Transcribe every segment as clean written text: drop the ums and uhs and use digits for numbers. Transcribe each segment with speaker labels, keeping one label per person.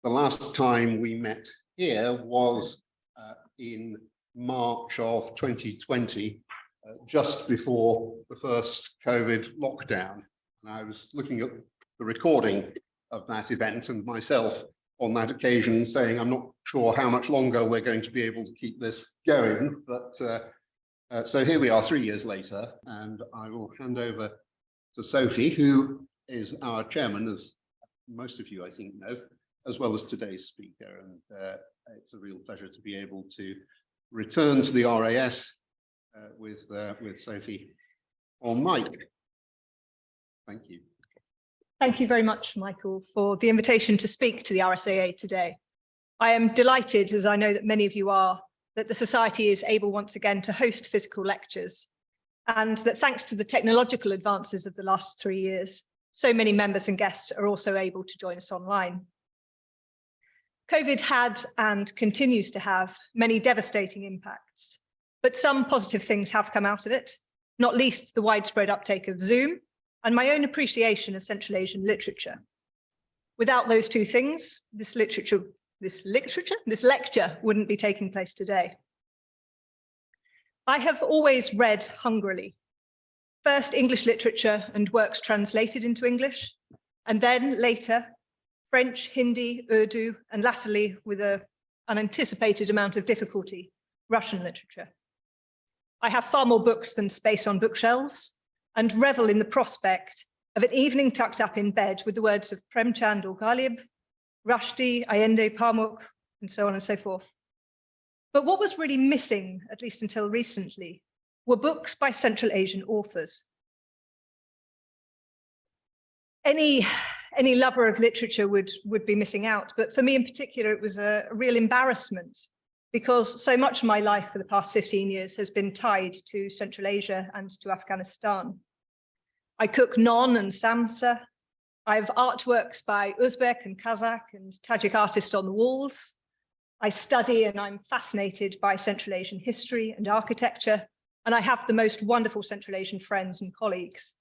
Speaker 1: the last time we met here was in March of 2020, just before the first COVID lockdown. And I was looking at the recording of that event and myself on that occasion saying, I'm not sure how much longer we're going to be able to keep this going, but so here we are 3 years later, and I will hand over to Sophie, who is our chairman, as most of you I think know, as well as today's speaker. And it's a real pleasure to be able to return to the RAS with Sophie on mic. Thank you.
Speaker 2: Thank you very much, Michael, for the invitation to speak to the RSAA today. I am delighted, as I know that many of you are, that the Society is able once again to host physical lectures, and that thanks to the technological advances of the last 3 years, so many members and guests are also able to join us online. COVID had and continues to have many devastating impacts, but some positive things have come out of it, not least the widespread uptake of Zoom and my own appreciation of Central Asian literature. Without those two things, this lecture wouldn't be taking place today. I have always read hungrily. First English literature and works translated into English, and then later French, Hindi, Urdu, and latterly, with an unanticipated amount of difficulty, Russian literature. I have far more books than space on bookshelves, and revel in the prospect of an evening tucked up in bed with the words of Premchand or Ghalib, Rushdie, Allende Pamuk, and so on and so forth. But what was really missing, at least until recently, were books by Central Asian authors. Any lover of literature would be missing out, but for me in particular, it was a real embarrassment, because so much of my life for the past 15 years has been tied to Central Asia and to Afghanistan. I cook naan and samsa. I have artworks by Uzbek and Kazakh and Tajik artists on the walls. I study and I'm fascinated by Central Asian history and architecture, and I have the most wonderful Central Asian friends and colleagues.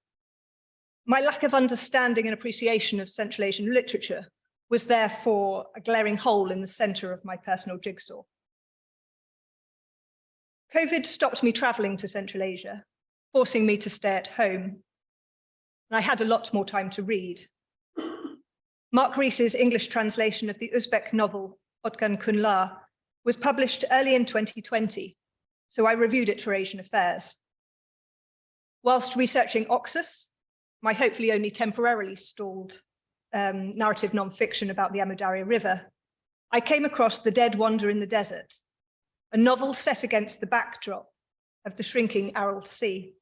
Speaker 2: My lack of understanding and appreciation of Central Asian literature was therefore a glaring hole in the center of my personal jigsaw. COVID stopped me traveling to Central Asia, forcing me to stay at home. And I had a lot more time to read. Mark Rees's English translation of the Uzbek novel Otgan Kunlar was published early in 2020, so I reviewed it for Asian Affairs. Whilst researching Oxus, my hopefully only temporarily stalled narrative nonfiction about the Amudarya River, I came across The Dead Wander in the Desert, a novel set against the backdrop of the shrinking Aral Sea,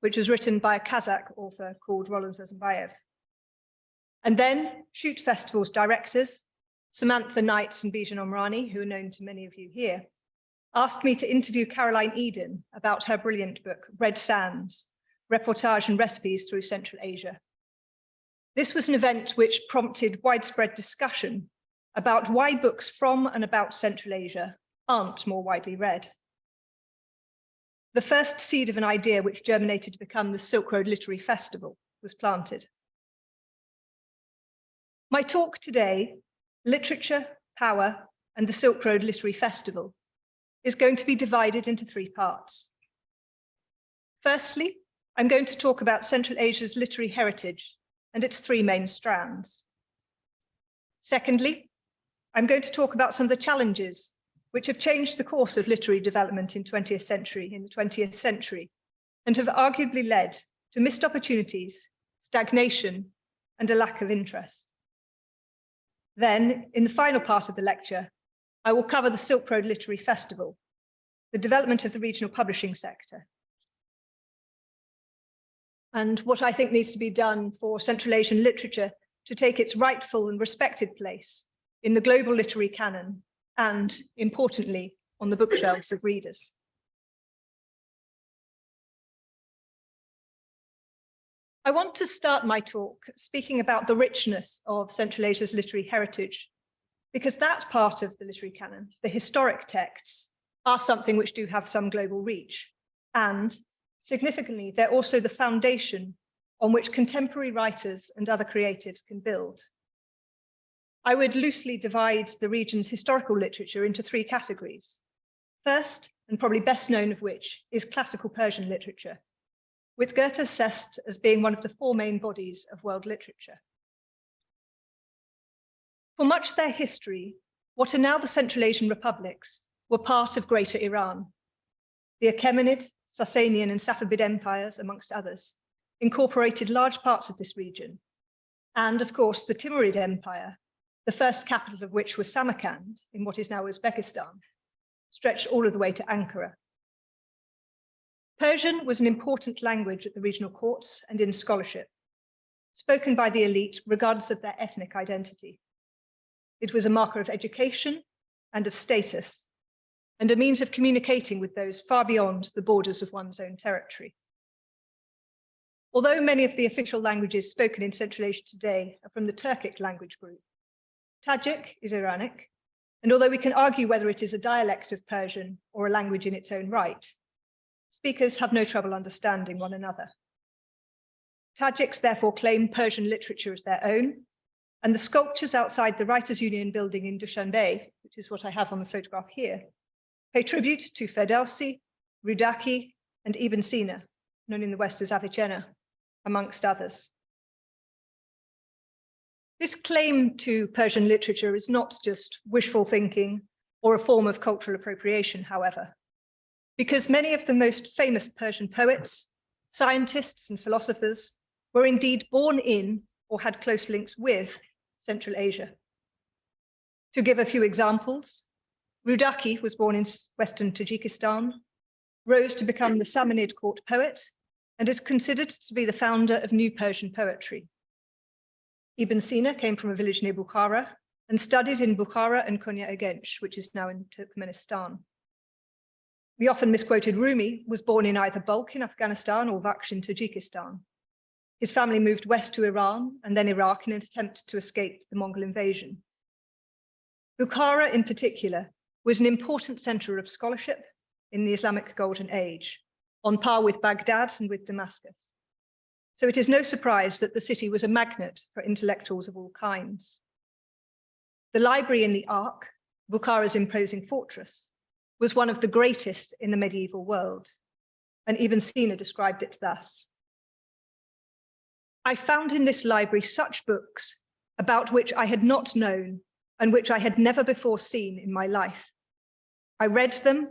Speaker 2: which was written by a Kazakh author called Roland Zazimbayev. And then Shoot Festival's directors, Samantha Knights and Bijan Omrani, who are known to many of you here, asked me to interview Caroline Eden about her brilliant book, Red Sands, Reportage and Recipes Through Central Asia. This was an event which prompted widespread discussion about why books from and about Central Asia aren't more widely read. The first seed of an idea which germinated to become the Silk Road Literary Festival was planted. My talk today, Literature, Power, and the Silk Road Literary Festival, is going to be divided into 3 parts. Firstly, I'm going to talk about Central Asia's literary heritage and its 3 main strands. Secondly, I'm going to talk about some of the challenges which have changed the course of literary development in the 20th century, and have arguably led to missed opportunities, stagnation, and a lack of interest. Then, in the final part of the lecture, I will cover the Silk Road Literary Festival, the development of the regional publishing sector, and what I think needs to be done for Central Asian literature to take its rightful and respected place in the global literary canon, and, importantly, on the bookshelves of readers. I want to start my talk speaking about the richness of Central Asia's literary heritage, because that part of the literary canon, the historic texts, are something which do have some global reach. And significantly, they're also the foundation on which contemporary writers and other creatives can build. I would loosely divide the region's historical literature into three categories. First, and probably best known of which, is classical Persian literature, with Goethe assessed as being one of the four main bodies of world literature. For much of their history, what are now the Central Asian republics were part of Greater Iran. The Achaemenid, Sasanian, and Safavid empires, amongst others, incorporated large parts of this region. And of course, the Timurid Empire, the first capital of which was Samarkand in what is now Uzbekistan, stretched all of the way to Ankara. Persian was an important language at the regional courts and in scholarship, spoken by the elite regardless of their ethnic identity. It was a marker of education and of status, and a means of communicating with those far beyond the borders of one's own territory. Although many of the official languages spoken in Central Asia today are from the Turkic language group, Tajik is Iranic, and although we can argue whether it is a dialect of Persian or a language in its own right, speakers have no trouble understanding one another. Tajiks therefore claim Persian literature as their own, and the sculptures outside the Writers' Union building in Dushanbe, which is what I have on the photograph here, pay tribute to Ferdowsi, Rudaki, and Ibn Sina, known in the West as Avicenna, amongst others. This claim to Persian literature is not just wishful thinking or a form of cultural appropriation, however, because many of the most famous Persian poets, scientists, and philosophers were indeed born in or had close links with Central Asia. To give a few examples, Rudaki was born in Western Tajikistan, rose to become the Samanid court poet, and is considered to be the founder of New Persian poetry. Ibn Sina came from a village near Bukhara and studied in Bukhara and Konya-Agench, which is now in Turkmenistan. The often misquoted Rumi was born in either Balkh in Afghanistan or Vaksh in Tajikistan. His family moved west to Iran and then Iraq in an attempt to escape the Mongol invasion. Bukhara in particular was an important center of scholarship in the Islamic Golden Age, on par with Baghdad and with Damascus. So it is no surprise that the city was a magnet for intellectuals of all kinds. The library in the Ark, Bukhara's imposing fortress, was one of the greatest in the medieval world, and Ibn Sina described it thus: I found in this library such books about which I had not known and which I had never before seen in my life. I read them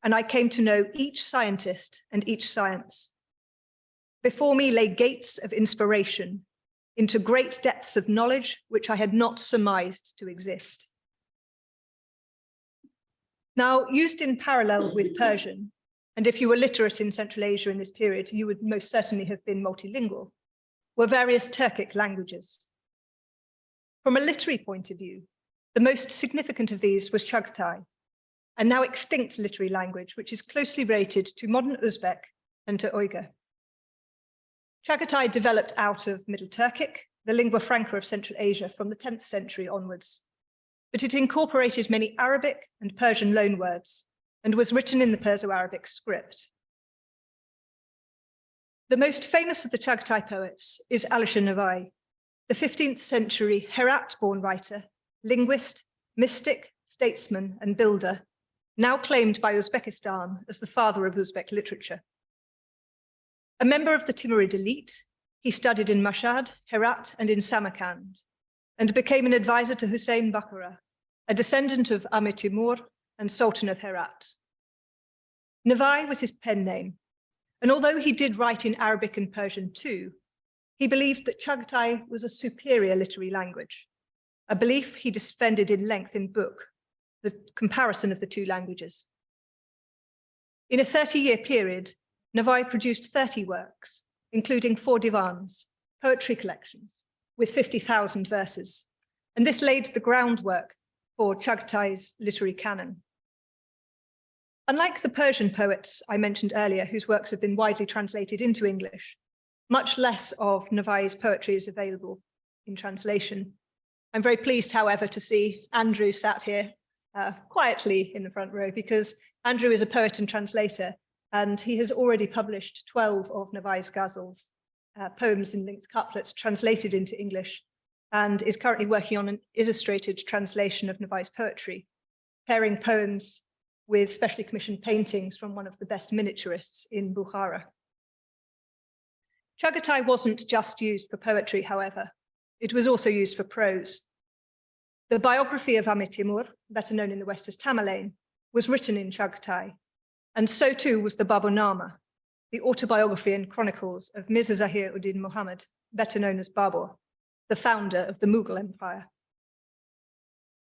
Speaker 2: and I came to know each scientist and each science. Before me lay gates of inspiration into great depths of knowledge which I had not surmised to exist. Now, used in parallel with Persian, and if you were literate in Central Asia in this period, you would most certainly have been multilingual, were various Turkic languages. From a literary point of view, the most significant of these was Chagatai, a now extinct literary language, which is closely related to modern Uzbek and to Uyghur. Chagatai developed out of Middle Turkic, the lingua franca of Central Asia from the 10th century onwards, but it incorporated many Arabic and Persian loanwords and was written in the Perso-Arabic script. The most famous of the Chagatai poets is Alisher Navai, the 15th century Herat-born writer, linguist, mystic, statesman, and builder, now claimed by Uzbekistan as the father of Uzbek literature. A member of the Timurid elite, he studied in Mashhad, Herat, and in Samarkand, and became an advisor to Hussein Bakara, a descendant of Amir Timur and Sultan of Herat. Navai was his pen name, and although he did write in Arabic and Persian too, he believed that Chagatai was a superior literary language, a belief he defended in length in book, the comparison of the two languages. In a 30-year period, Navai produced 30 works, including 4 divans, poetry collections, with 50,000 verses, and this laid the groundwork for Chagatai's literary canon. Unlike the Persian poets I mentioned earlier, whose works have been widely translated into English, much less of Navai's poetry is available in translation. I'm very pleased, however, to see Andrew sat here quietly in the front row, because Andrew is a poet and translator, and he has already published 12 of Navai's ghazals, poems in linked couplets translated into English, and is currently working on an illustrated translation of Navai's poetry, pairing poems with specially commissioned paintings from one of the best miniaturists in Bukhara. Chagatai wasn't just used for poetry, however. It was also used for prose. The biography of Amir Timur, better known in the West as Tamerlane, was written in Chagatai, and so too was the Baburnama, the autobiography and chronicles of Mirza Zahir Uddin Muhammad, better known as Babur, the founder of the Mughal Empire.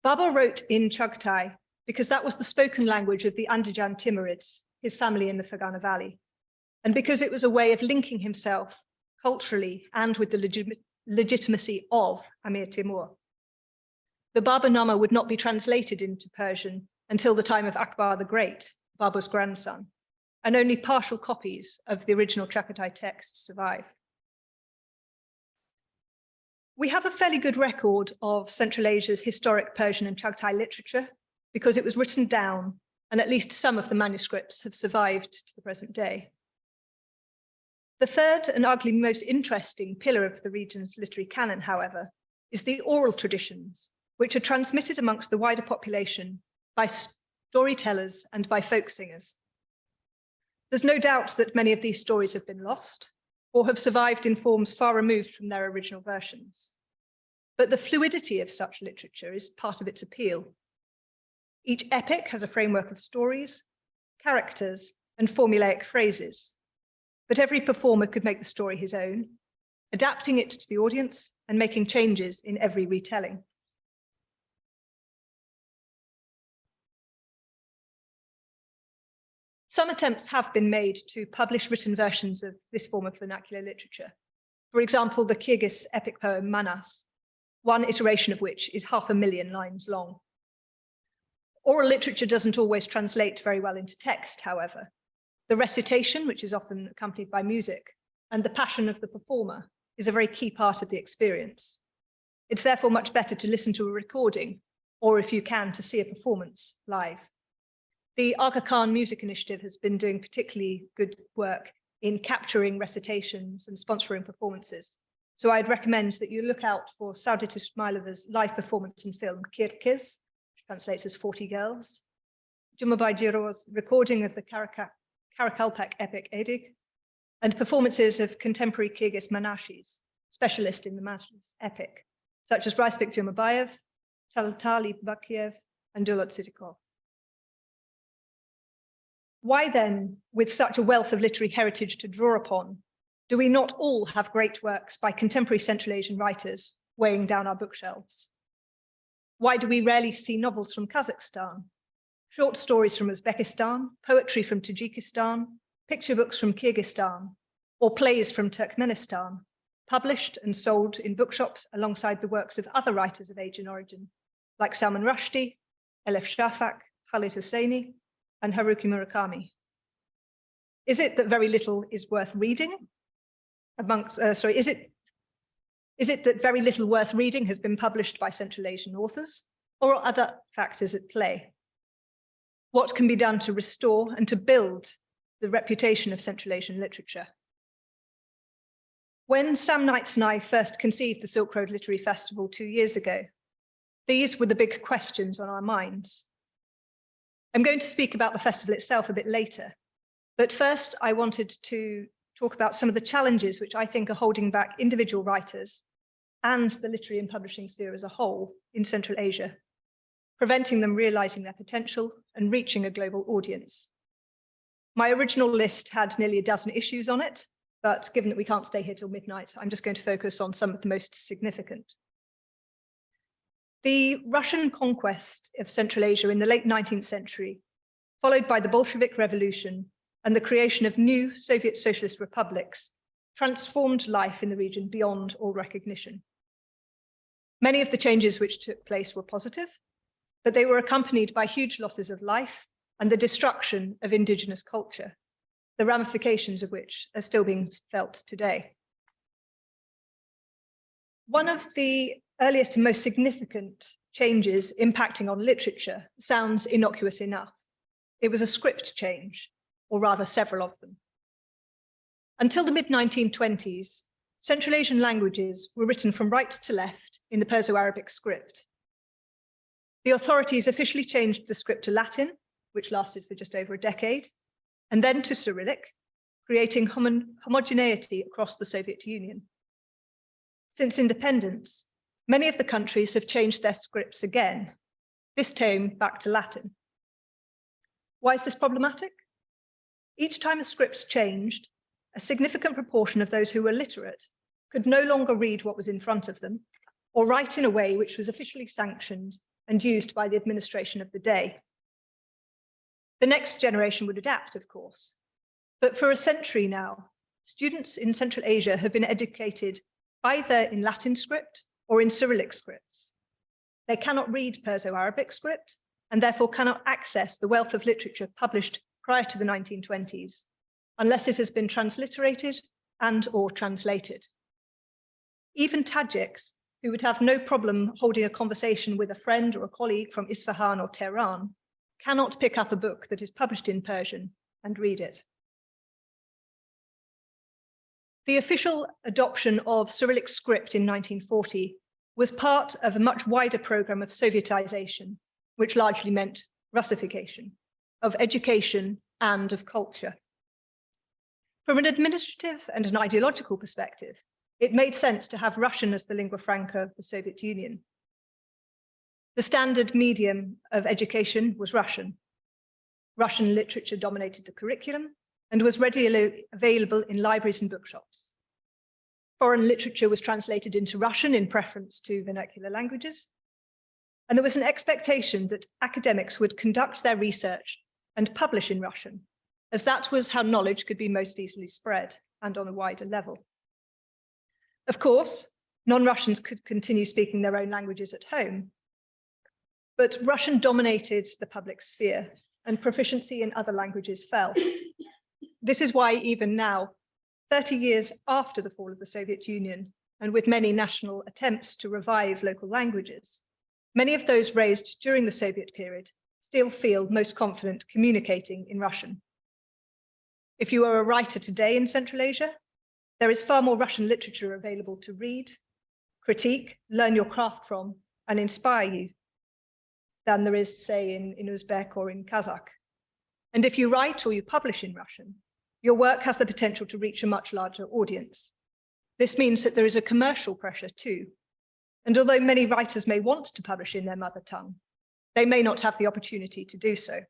Speaker 2: Babur wrote in Chagatai because that was the spoken language of the Andijan Timurids, his family in the Fergana Valley, and because it was a way of linking himself culturally and with the legitimacy of Amir Timur. The Baburnama would not be translated into Persian until the time of Akbar the Great, Babur's grandson, and only partial copies of the original Chagatai text survive. We have a fairly good record of Central Asia's historic Persian and Chagatai literature because it was written down, and at least some of the manuscripts have survived to the present day. The third and arguably most interesting pillar of the region's literary canon, however, is the oral traditions, which are transmitted amongst the wider population by storytellers and by folk singers. There's no doubt that many of these stories have been lost or have survived in forms far removed from their original versions. But the fluidity of such literature is part of its appeal. Each epic has a framework of stories, characters, and formulaic phrases, but every performer could make the story his own, adapting it to the audience and making changes in every retelling. Some attempts have been made to publish written versions of this form of vernacular literature. For example, the Kyrgyz epic poem Manas, one iteration of which is 500,000 lines long. Oral literature doesn't always translate very well into text, however. The recitation, which is often accompanied by music, and the passion of the performer is a very key part of the experience. It's therefore much better to listen to a recording, or if you can, to see a performance live. The Aga Khan Music Initiative has been doing particularly good work in capturing recitations and sponsoring performances. So I'd recommend that you look out for Saudet Ismailova's live performance and film Kyrgyz, which translates as 40 Girls, Jumabai Jiro's recording of the Karakalpak epic Edig, and performances of contemporary Kyrgyz Manashis, specialist in the Manash epic, such as Raisbek Jumabayev, Talatali Bakiev, and Dulot Sidikov. Why then, with such a wealth of literary heritage to draw upon, do we not all have great works by contemporary Central Asian writers weighing down our bookshelves? Why do we rarely see novels from Kazakhstan, short stories from Uzbekistan, poetry from Tajikistan, picture books from Kyrgyzstan, or plays from Turkmenistan, published and sold in bookshops alongside the works of other writers of Asian origin, like Salman Rushdie, Elif Shafak, Khalid Hosseini, and Haruki Murakami? Is it that very little is worth reading? Is it that very little worth reading has been published by Central Asian authors, or are other factors at play? What can be done to restore and to build the reputation of Central Asian literature? When Sam Knights and I first conceived the Silk Road Literary Festival 2 years ago, these were the big questions on our minds. I'm going to speak about the festival itself a bit later, but first I wanted to talk about some of the challenges which I think are holding back individual writers and the literary and publishing sphere as a whole in Central Asia, preventing them realizing their potential and reaching a global audience. My original list had nearly a dozen issues on it, but given that we can't stay here till midnight, I'm just going to focus on some of the most significant. The Russian conquest of Central Asia in the late 19th century, followed by the Bolshevik Revolution and the creation of new Soviet socialist republics, transformed life in the region beyond all recognition. Many of the changes which took place were positive, but they were accompanied by huge losses of life and the destruction of indigenous culture, the ramifications of which are still being felt today. One of the earliest and most significant changes impacting on literature sounds innocuous enough. It was a script change, or rather several of them. Until the mid-1920s, Central Asian languages were written from right to left in the Perso-Arabic script. The authorities officially changed the script to Latin, which lasted for just over a decade, and then to Cyrillic, creating homogeneity across the Soviet Union. Since independence, many of the countries have changed their scripts again, this time back to Latin. Why is this problematic? Each time a script changed, a significant proportion of those who were literate could no longer read what was in front of them or write in a way which was officially sanctioned and used by the administration of the day. The next generation would adapt, of course, but for a century now, students in Central Asia have been educated either in Latin script or in Cyrillic scripts. They cannot read Perso-Arabic script and therefore cannot access the wealth of literature published prior to the 1920s, unless it has been transliterated and/or translated. Even Tajiks, who would have no problem holding a conversation with a friend or a colleague from Isfahan or Tehran, cannot pick up a book that is published in Persian and read it. The official adoption of Cyrillic script in 1940 was part of a much wider program of Sovietization, which largely meant Russification, of education and of culture. From an administrative and an ideological perspective, it made sense to have Russian as the lingua franca of the Soviet Union. The standard medium of education was Russian. Russian literature dominated the curriculum and was readily available in libraries and bookshops. Foreign literature was translated into Russian in preference to vernacular languages. And there was an expectation that academics would conduct their research and publish in Russian, as that was how knowledge could be most easily spread and on a wider level. Of course, non-Russians could continue speaking their own languages at home, but Russian dominated the public sphere and proficiency in other languages fell. This is why even now, 30 years after the fall of the Soviet Union, and with many national attempts to revive local languages, many of those raised during the Soviet period still feel most confident communicating in Russian. If you are a writer today in Central Asia, there is far more Russian literature available to read, critique, learn your craft from, and inspire you than there is, say, in Uzbek or in Kazakh. And if you write or you publish in Russian, your work has the potential to reach a much larger audience. This means that there is a commercial pressure too. And although many writers may want to publish in their mother tongue, they may not have the opportunity to do so.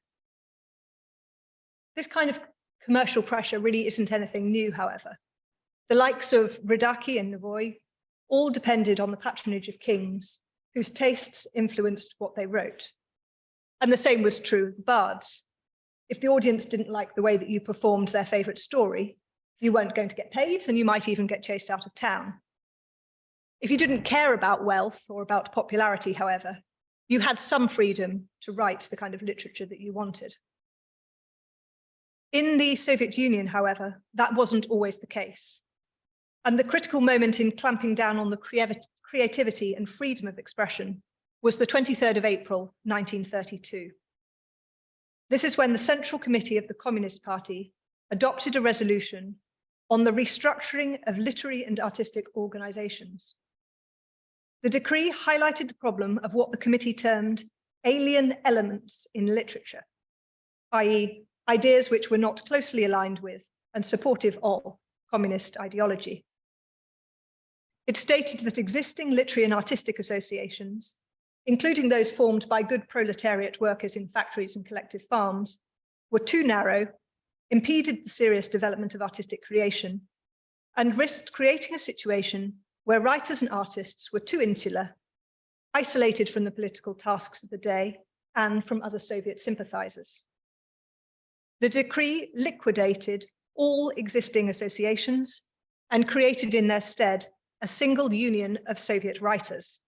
Speaker 2: This kind of commercial pressure really isn't anything new, however. The likes of Ridaki and Navoy all depended on the patronage of kings, whose tastes influenced what they wrote. And the same was true of the bards. If the audience didn't like the way that you performed their favorite story, you weren't going to get paid, and you might even get chased out of town. If you didn't care about wealth or about popularity, however, you had some freedom to write the kind of literature that you wanted. In the Soviet Union, however, that wasn't always the case. And the critical moment in clamping down on the creativity and freedom of expression was the 23rd of April, 1932. This is when the Central Committee of the Communist Party adopted a resolution on the restructuring of literary and artistic organizations. The decree highlighted the problem of what the committee termed alien elements in literature, i.e., ideas which were not closely aligned with and supportive of communist ideology. It stated that existing literary and artistic associations, including those formed by good proletariat workers in factories and collective farms, were too narrow, impeded the serious development of artistic creation, and risked creating a situation where writers and artists were too insular, isolated from the political tasks of the day and from other Soviet sympathizers. The decree liquidated all existing associations and created in their stead a single union of Soviet writers.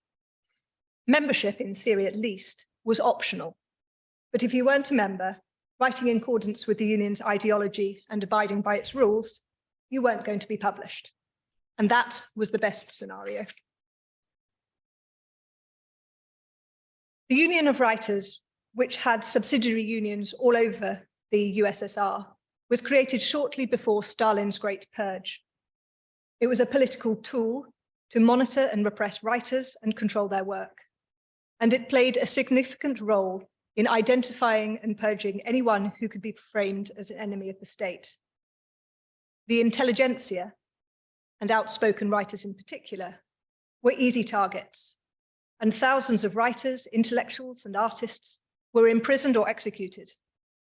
Speaker 2: Membership, in theory at least, was optional, but if you weren't a member, writing in accordance with the union's ideology and abiding by its rules, you weren't going to be published. And that was the best scenario. The Union of Writers, which had subsidiary unions all over the USSR, was created shortly before Stalin's Great Purge. It was a political tool to monitor and repress writers and control their work. And it played a significant role in identifying and purging anyone who could be framed as an enemy of the state. The intelligentsia, and outspoken writers in particular, were easy targets, and thousands of writers, intellectuals, and artists were imprisoned or executed,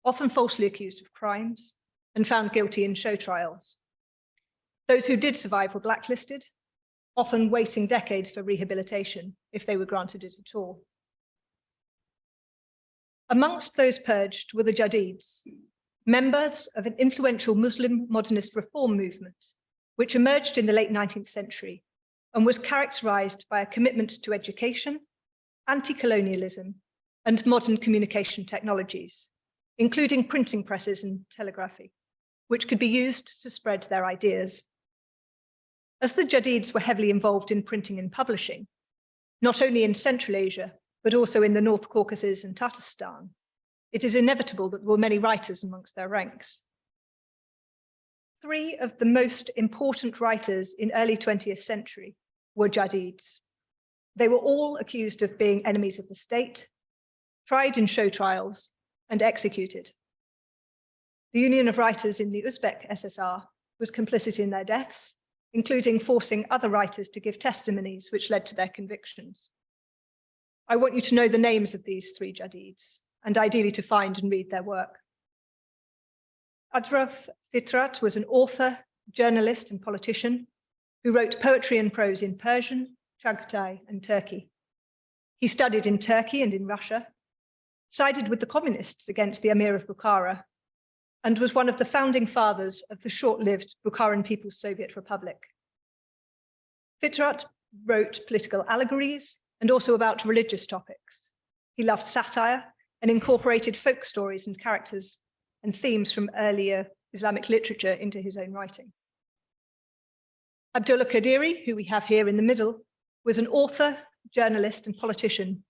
Speaker 2: often falsely accused of crimes and found guilty in show trials. Those who did survive were blacklisted, often waiting decades for rehabilitation if they were granted it at all. Amongst those purged were the Jadids, members of an influential Muslim modernist reform movement, which emerged in the late 19th century and was characterized by a commitment to education, anti-colonialism, and modern communication technologies, including printing presses and telegraphy, which could be used to spread their ideas. As the Jadids were heavily involved in printing and publishing, not only in Central Asia, but also in the North Caucasus and Tatarstan, it is inevitable that there were many writers amongst their ranks. Three of the most important writers in early 20th century were Jadids. They were all accused of being enemies of the state, tried in show trials, and executed. The Union of Writers in the Uzbek SSR was complicit in their deaths, including forcing other writers to give testimonies which led to their convictions. I want you to know the names of these three Jadids, and ideally to find and read their work. Adraf Fitrat was an author, journalist, and politician who wrote poetry and prose in Persian, Chagatai, and Turkey. He studied in Turkey and in Russia, sided with the communists against the Emir of Bukhara, and was one of the founding fathers of the short-lived Bukharan People's Soviet Republic. Fitrat wrote political allegories and also about religious topics. He loved satire and incorporated folk stories and characters and themes from earlier Islamic literature into his own writing. Abdullah Qadiri, who we have here in the middle, was an author, journalist, and politician.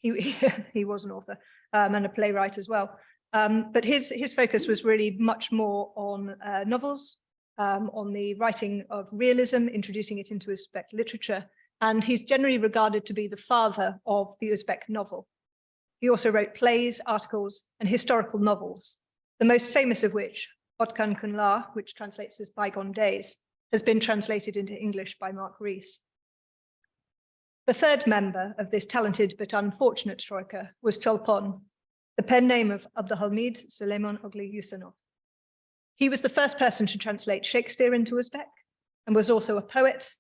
Speaker 2: He was an author and a playwright as well. But his focus was really much more on novels, on the writing of realism, introducing it into Uzbek literature. And he's generally regarded to be the father of the Uzbek novel. He also wrote plays, articles, and historical novels, the most famous of which, Otkan Kunlar, which translates as Bygone Days, has been translated into English by Mark Rees. The third member of this talented but unfortunate troika was Cholpon, the pen name of Abdulhamid Suleiman Ogli Yusanov. He was the first person to translate Shakespeare into Uzbek and was also a poet,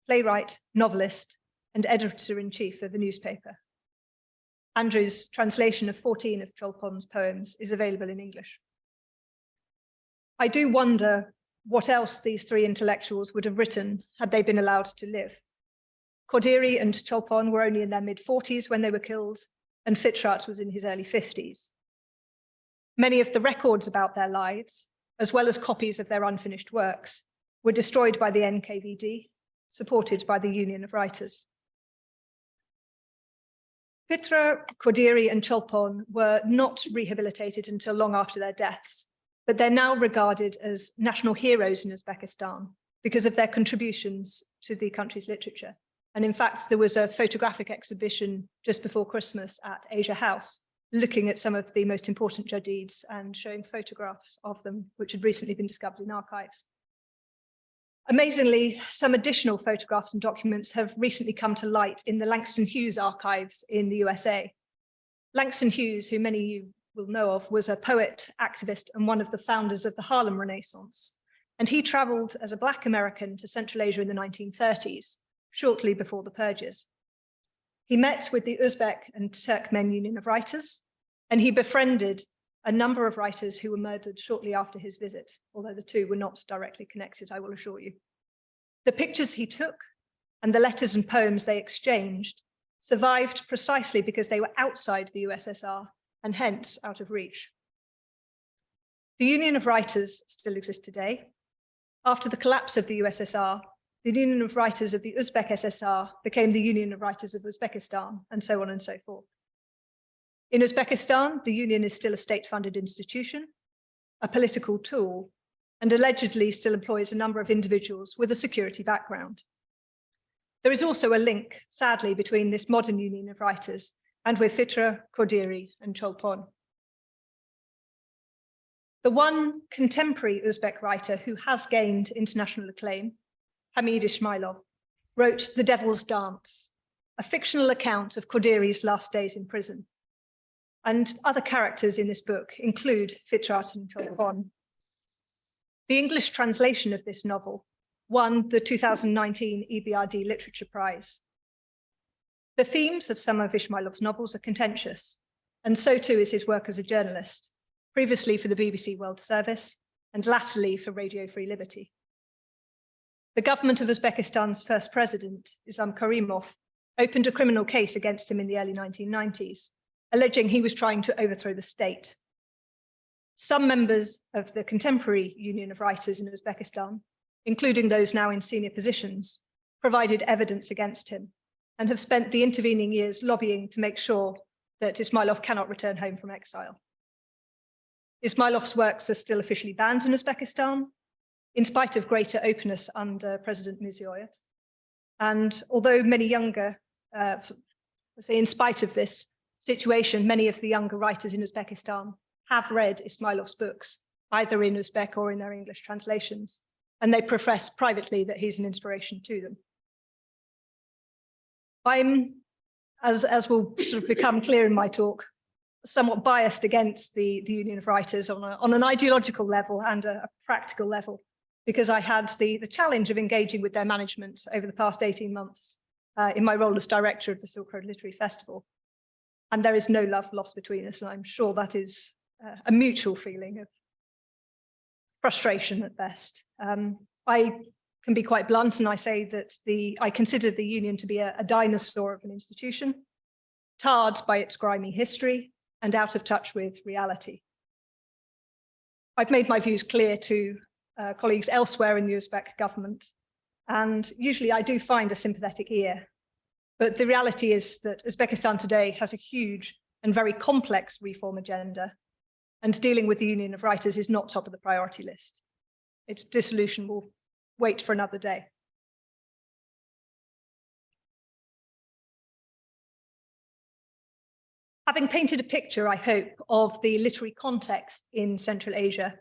Speaker 2: playwright, novelist, and editor-in-chief of a newspaper. Andrew's translation of 14 of Cholpon's poems is available in English. I do wonder what else these three intellectuals would have written had they been allowed to live. Qadiri and Cholpon were only in their mid-40s when they were killed, and Fitrat was in his early 50s. Many of the records about their lives, as well as copies of their unfinished works, were destroyed by the NKVD, supported by the Union of Writers. Fitra, Qadiri, and Cholpon were not rehabilitated until long after their deaths, but they're now regarded as national heroes in Uzbekistan because of their contributions to the country's literature. And in fact, there was a photographic exhibition just before Christmas at Asia House, looking at some of the most important Jadids and showing photographs of them, which had recently been discovered in archives. Amazingly, some additional photographs and documents have recently come to light in the Langston Hughes archives in the USA. Langston Hughes, who many of you will know of, was a poet, activist, and one of the founders of the Harlem Renaissance. And he traveled as a Black American to Central Asia in the 1930s, shortly before the purges. He met with the Uzbek and Turkmen Union of Writers, and he befriended a number of writers who were murdered shortly after his visit, although the two were not directly connected, I will assure you. The pictures he took and the letters and poems they exchanged survived precisely because they were outside the USSR and hence out of reach. The Union of Writers still exists today. After the collapse of the USSR, the Union of Writers of the Uzbek SSR became the Union of Writers of Uzbekistan, and so on and so forth. In Uzbekistan, the union is still a state-funded institution, a political tool, and allegedly still employs a number of individuals with a security background. There is also a link, sadly, between this modern union of writers and with Fitra, Qadiri, and Cholpon. The one contemporary Uzbek writer who has gained international acclaim, Hamid Ismailov, wrote The Devil's Dance, a fictional account of Qadiri's last days in prison. And other characters in this book include Fitrat and Cholpon. The English translation of this novel won the 2019 EBRD Literature Prize. The themes of some of Ismailov's novels are contentious, and so too is his work as a journalist, previously for the BBC World Service and latterly for Radio Free Liberty. The government of Uzbekistan's first president, Islam Karimov, opened a criminal case against him in the early 1990s, alleging he was trying to overthrow the state. Some members of the contemporary Union of Writers in Uzbekistan, including those now in senior positions, provided evidence against him and have spent the intervening years lobbying to make sure that Ismailov cannot return home from exile. Ismailov's works are still officially banned in Uzbekistan, in spite of greater openness under President Mirziyoyev. And although many younger, in spite of this situation, many of the younger writers in Uzbekistan have read Ismailov's books, either in Uzbek or in their English translations, and they profess privately that he's an inspiration to them. I'm, as will sort of become clear in my talk, somewhat biased against the Union of Writers on an ideological level and a practical level, because I had the challenge of engaging with their management over the past 18 months in my role as director of the Silk Road Literary Festival. And there is no love lost between us, and I'm sure that is a mutual feeling of frustration at best. I can be quite blunt, and I say that I consider the union to be a dinosaur of an institution, tarred by its grimy history and out of touch with reality. I've made my views clear to colleagues elsewhere in the Uzbek government, and usually I do find a sympathetic ear. But the reality is that Uzbekistan today has a huge and very complex reform agenda, and dealing with the Union of Writers is not top of the priority list. Its dissolution will wait for another day. Having painted a picture, I hope, of the literary context in Central Asia,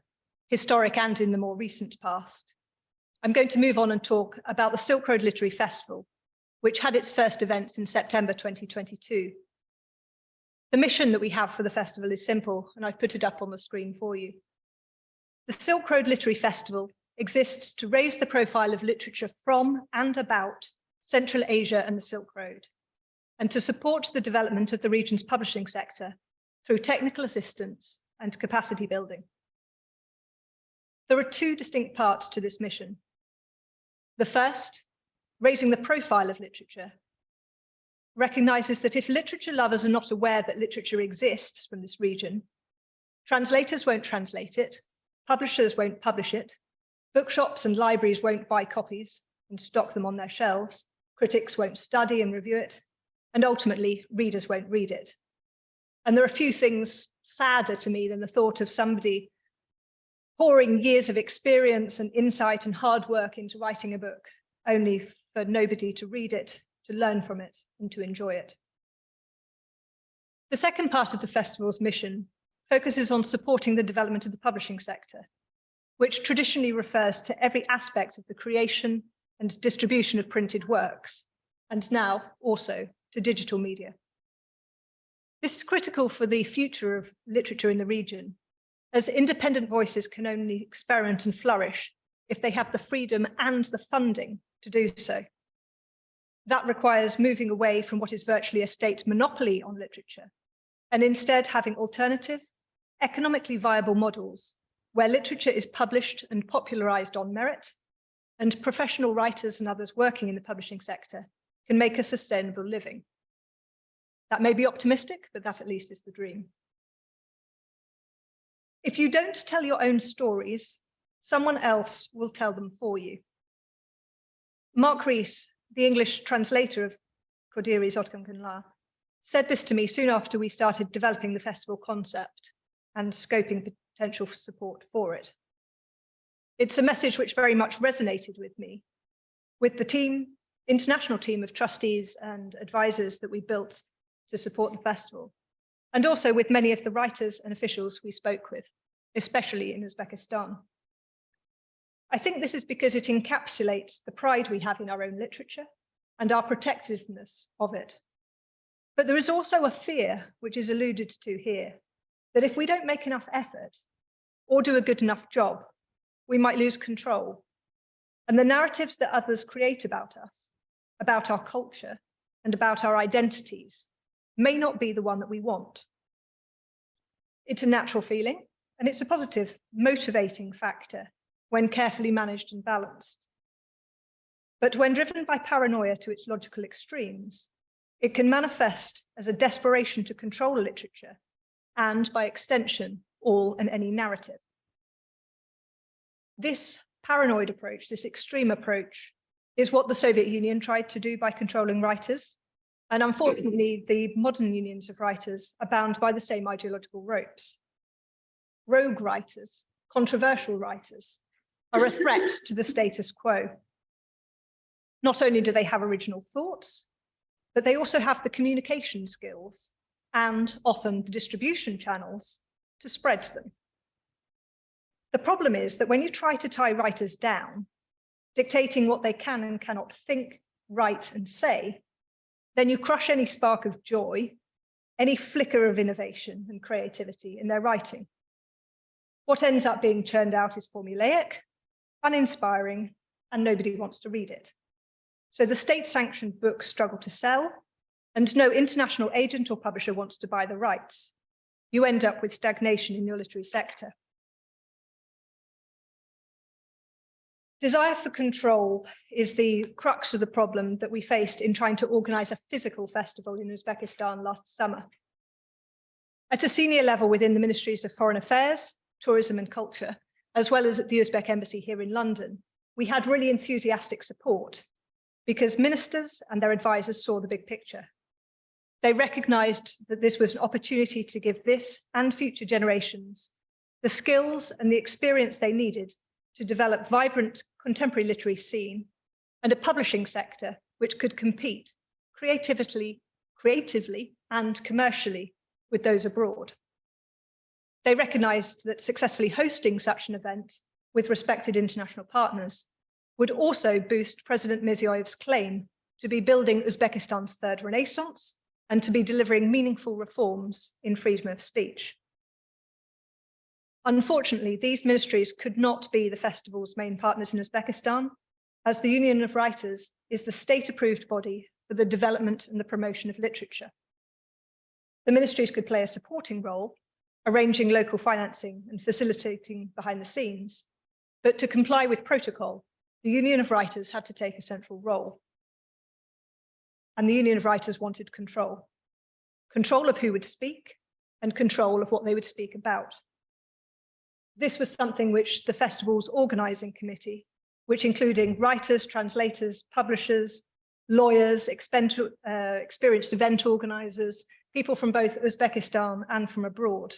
Speaker 2: historic and in the more recent past, I'm going to move on and talk about the Silk Road Literary Festival, which had its first events in September 2022. The mission that we have for the festival is simple, and I've put it up on the screen for you. The Silk Road Literary Festival exists to raise the profile of literature from and about Central Asia and the Silk Road, and to support the development of the region's publishing sector through technical assistance and capacity building. There are two distinct parts to this mission. The first, raising the profile of literature, recognizes that if literature lovers are not aware that literature exists from this region, translators won't translate it, publishers won't publish it, bookshops and libraries won't buy copies and stock them on their shelves, critics won't study and review it, and ultimately readers won't read it. And there are few things sadder to me than the thought of somebody pouring years of experience and insight and hard work into writing a book, only for nobody to read it, to learn from it, and to enjoy it. The second part of the festival's mission focuses on supporting the development of the publishing sector, which traditionally refers to every aspect of the creation and distribution of printed works, and now also to digital media. This is critical for the future of literature in the region, as independent voices can only experiment and flourish if they have the freedom and the funding to do so. That requires moving away from what is virtually a state monopoly on literature, and instead having alternative, economically viable models where literature is published and popularized on merit, and professional writers and others working in the publishing sector can make a sustainable living. That may be optimistic, but that at least is the dream. If you don't tell your own stories, someone else will tell them for you. Mark Rees, the English translator of Qadiri's Otkamkanla, said this to me soon after we started developing the festival concept and scoping potential support for it. It's a message which very much resonated with me, with the international team of trustees and advisors that we built to support the festival, and also with many of the writers and officials we spoke with, especially in Uzbekistan. I think this is because it encapsulates the pride we have in our own literature and our protectiveness of it. But there is also a fear, which is alluded to here, that if we don't make enough effort or do a good enough job, we might lose control. And the narratives that others create about us, about our culture, and about our identities may not be the one that we want. It's a natural feeling, and it's a positive, motivating factor when carefully managed and balanced. But when driven by paranoia to its logical extremes, it can manifest as a desperation to control literature and, by extension, all and any narrative. This paranoid approach, this extreme approach, is what the Soviet Union tried to do by controlling writers. And unfortunately, the modern unions of writers are bound by the same ideological ropes. Rogue writers, controversial writers, are a threat to the status quo. Not only do they have original thoughts, but they also have the communication skills and often the distribution channels to spread them. The problem is that when you try to tie writers down, dictating what they can and cannot think, write, and say, then you crush any spark of joy, any flicker of innovation and creativity in their writing. What ends up being churned out is formulaic, uninspiring, and nobody wants to read it. So the state-sanctioned books struggle to sell, and no international agent or publisher wants to buy the rights. You end up with stagnation in your literary sector. Desire for control is the crux of the problem that we faced in trying to organize a physical festival in Uzbekistan last summer. At a senior level within the Ministries of Foreign Affairs, Tourism and Culture, as well as at the Uzbek Embassy here in London, we had really enthusiastic support because ministers and their advisors saw the big picture. They recognized that this was an opportunity to give this and future generations the skills and the experience they needed to develop vibrant contemporary literary scene and a publishing sector which could compete creatively and commercially with those abroad. They recognized that successfully hosting such an event with respected international partners would also boost President Mirziyoyev's claim to be building Uzbekistan's third renaissance and to be delivering meaningful reforms in freedom of speech. Unfortunately, these ministries could not be the festival's main partners in Uzbekistan, as the Union of Writers is the state-approved body for the development and the promotion of literature. The ministries could play a supporting role, arranging local financing and facilitating behind the scenes, but to comply with protocol, the Union of Writers had to take a central role. And the Union of Writers wanted control. Control of who would speak and control of what they would speak about. This was something which the festival's organizing committee, which including writers, translators, publishers, lawyers, experienced event organizers, people from both Uzbekistan and from abroad,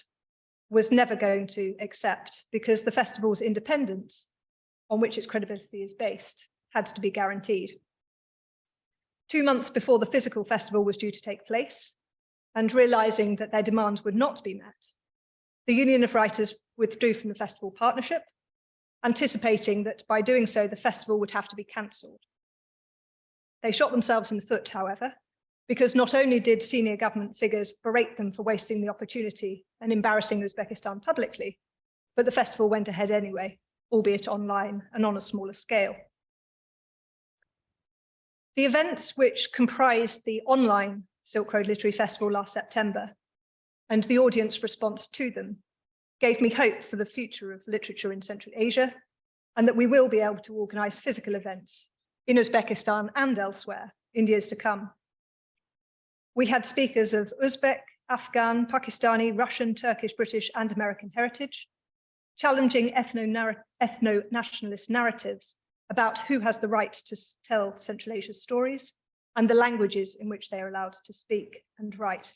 Speaker 2: was never going to accept, because the festival's independence, on which its credibility is based, had to be guaranteed. 2 months before the physical festival was due to take place, and realizing that their demands would not be met, the Union of Writers withdrew from the festival partnership, anticipating that by doing so, the festival would have to be cancelled. They shot themselves in the foot, however, because not only did senior government figures berate them for wasting the opportunity and embarrassing Uzbekistan publicly, but the festival went ahead anyway, albeit online and on a smaller scale. The events which comprised the online Silk Road Literary Festival last September and the audience response to them gave me hope for the future of literature in Central Asia, and that we will be able to organize physical events in Uzbekistan and elsewhere in years to come. We had speakers of Uzbek, Afghan, Pakistani, Russian, Turkish, British, and American heritage, challenging ethno-nationalist narratives about who has the right to tell Central Asia's stories and the languages in which they are allowed to speak and write.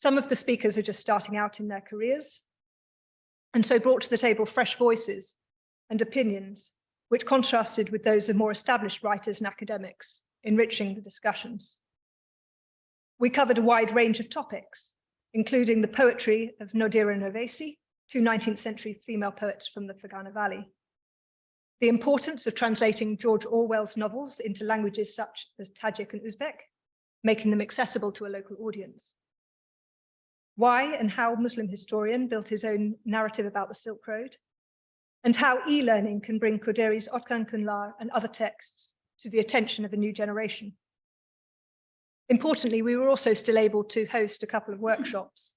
Speaker 2: Some of the speakers are just starting out in their careers, and so brought to the table fresh voices and opinions, which contrasted with those of more established writers and academics, enriching the discussions. We covered a wide range of topics, including the poetry of Nodira Novesi, two 19th century female poets from the Fergana Valley, the importance of translating George Orwell's novels into languages such as Tajik and Uzbek, making them accessible to a local audience, why and how Muslim historian built his own narrative about the Silk Road, and how e-learning can bring Koderi's Otkan Kunlar and other texts to the attention of a new generation. Importantly, we were also still able to host a couple of workshops,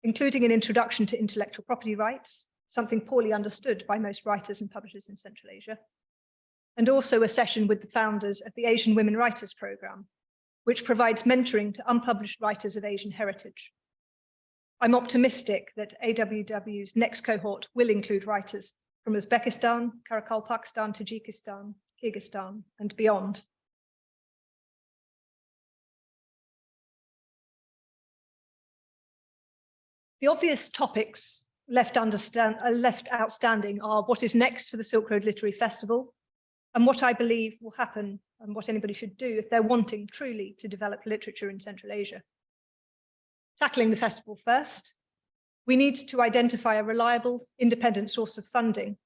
Speaker 2: including an introduction to intellectual property rights, something poorly understood by most writers and publishers in Central Asia, and also a session with the founders of the Asian Women Writers Programme, which provides mentoring to unpublished writers of Asian heritage. I'm optimistic that AWW's next cohort will include writers from Uzbekistan, Karakalpakstan, Tajikistan, Kyrgyzstan, and beyond. The obvious topics left outstanding are what is next for the Silk Road Literary Festival, and what I believe will happen and what anybody should do if they're wanting truly to develop literature in Central Asia. Tackling the festival first, we need to identify a reliable, independent source of funding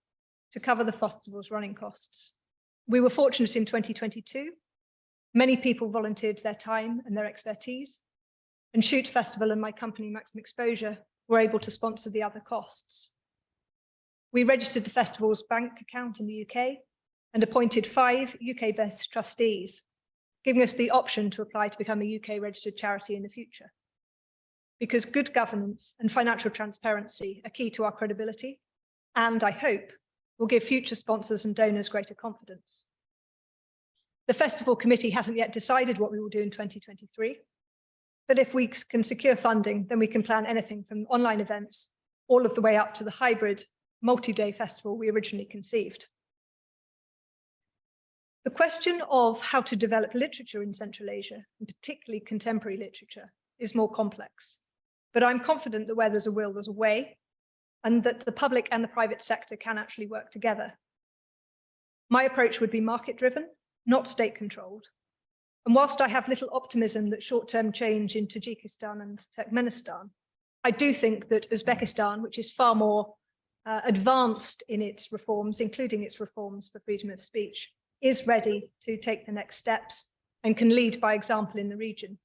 Speaker 2: to cover the festival's running costs. We were fortunate in 2022. Many people volunteered their time and their expertise, and Shoot Festival and my company, Maximum Exposure, were able to sponsor the other costs. We registered the festival's bank account in the UK and appointed 5 UK-based trustees, giving us the option to apply to become a UK-registered charity in the future. Because good governance and financial transparency are key to our credibility, and I hope will give future sponsors and donors greater confidence. The festival committee hasn't yet decided what we will do in 2023, but if we can secure funding, then we can plan anything from online events all of the way up to the hybrid multi-day festival we originally conceived. The question of how to develop literature in Central Asia, and particularly contemporary literature, is more complex. But I'm confident that where there's a will, there's a way, and that the public and the private sector can actually work together. My approach would be market-driven, not state-controlled. And whilst I have little optimism that short-term change in Tajikistan and Turkmenistan, I do think that Uzbekistan, which is far more advanced in its reforms, including its reforms for freedom of speech, is ready to take the next steps and can lead by example in the region.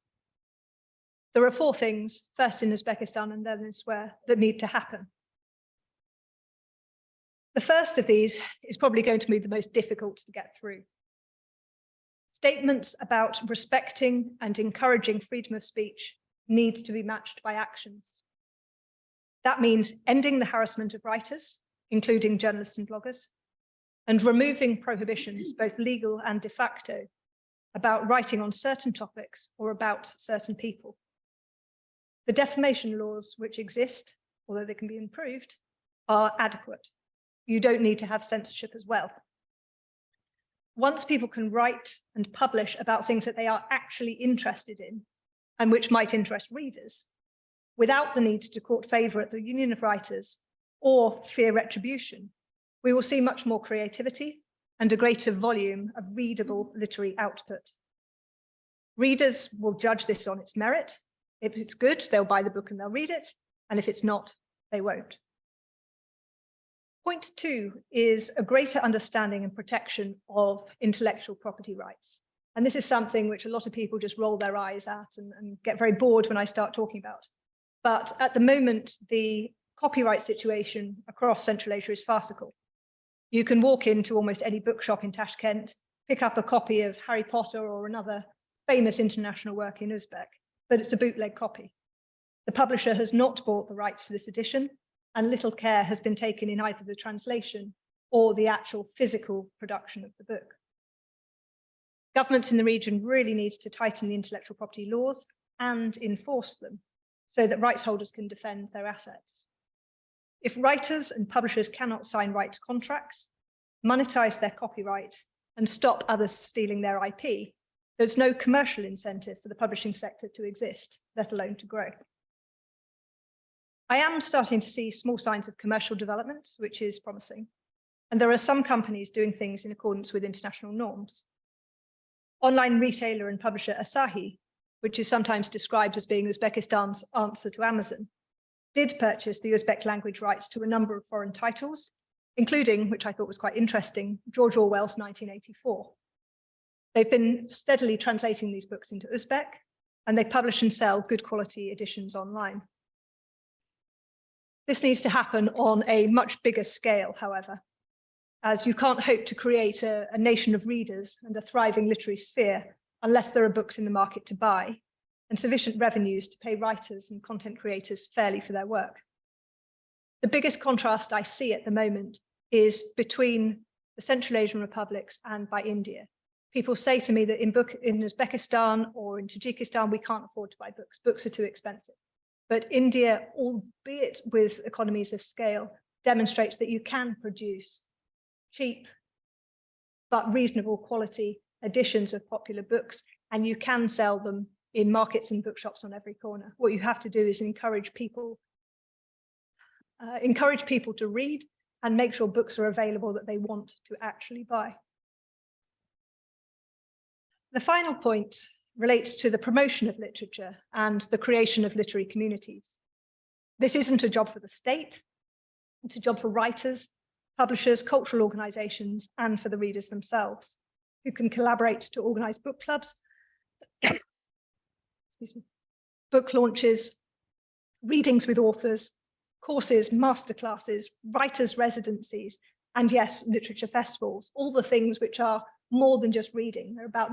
Speaker 2: There are 4 things, first in Uzbekistan and then elsewhere, that need to happen. The first of these is probably going to be the most difficult to get through. Statements about respecting and encouraging freedom of speech need to be matched by actions. That means ending the harassment of writers, including journalists and bloggers, and removing prohibitions, both legal and de facto, about writing on certain topics or about certain people. The defamation laws which exist, although they can be improved, are adequate. You don't need to have censorship as well. Once people can write and publish about things that they are actually interested in and which might interest readers, without the need to court favour at the Union of Writers or fear retribution, we will see much more creativity and a greater volume of readable literary output. Readers will judge this on its merit. If it's good, they'll buy the book and they'll read it, and if it's not, they won't. Point 2 is a greater understanding and protection of intellectual property rights. And this is something which a lot of people just roll their eyes at and get very bored when I start talking about. But at the moment, the copyright situation across Central Asia is farcical. You can walk into almost any bookshop in Tashkent, pick up a copy of Harry Potter or another famous international work in Uzbek, but it's a bootleg copy. The publisher has not bought the rights to this edition, and little care has been taken in either the translation or the actual physical production of the book. Governments in the region really need to tighten the intellectual property laws and enforce them so that rights holders can defend their assets. If writers and publishers cannot sign rights contracts, monetize their copyright, and stop others stealing their IP, there's no commercial incentive for the publishing sector to exist, let alone to grow. I am starting to see small signs of commercial development, which is promising. And there are some companies doing things in accordance with international norms. Online retailer and publisher Asahi, which is sometimes described as being Uzbekistan's answer to Amazon, did purchase the Uzbek language rights to a number of foreign titles, including, which I thought was quite interesting, George Orwell's 1984. They've been steadily translating these books into Uzbek, and they publish and sell good quality editions online. This needs to happen on a much bigger scale, however, as you can't hope to create a nation of readers and a thriving literary sphere unless there are books in the market to buy and sufficient revenues to pay writers and content creators fairly for their work. The biggest contrast I see at the moment is between the Central Asian republics and by India. People say to me that in Uzbekistan or in Tajikistan, we can't afford to buy books. Books are too expensive. But India, albeit with economies of scale, demonstrates that you can produce cheap but reasonable quality editions of popular books, and you can sell them in markets and bookshops on every corner. What you have to do is encourage people to read and make sure books are available that they want to actually buy. The final point relates to the promotion of literature and the creation of literary communities. This isn't a job for the state, it's a job for writers, publishers, cultural organizations, and for the readers themselves, who can collaborate to organize book clubs, book launches, readings with authors, courses, masterclasses, writers' residencies, and yes, literature festivals, all the things which are more than just reading. They're about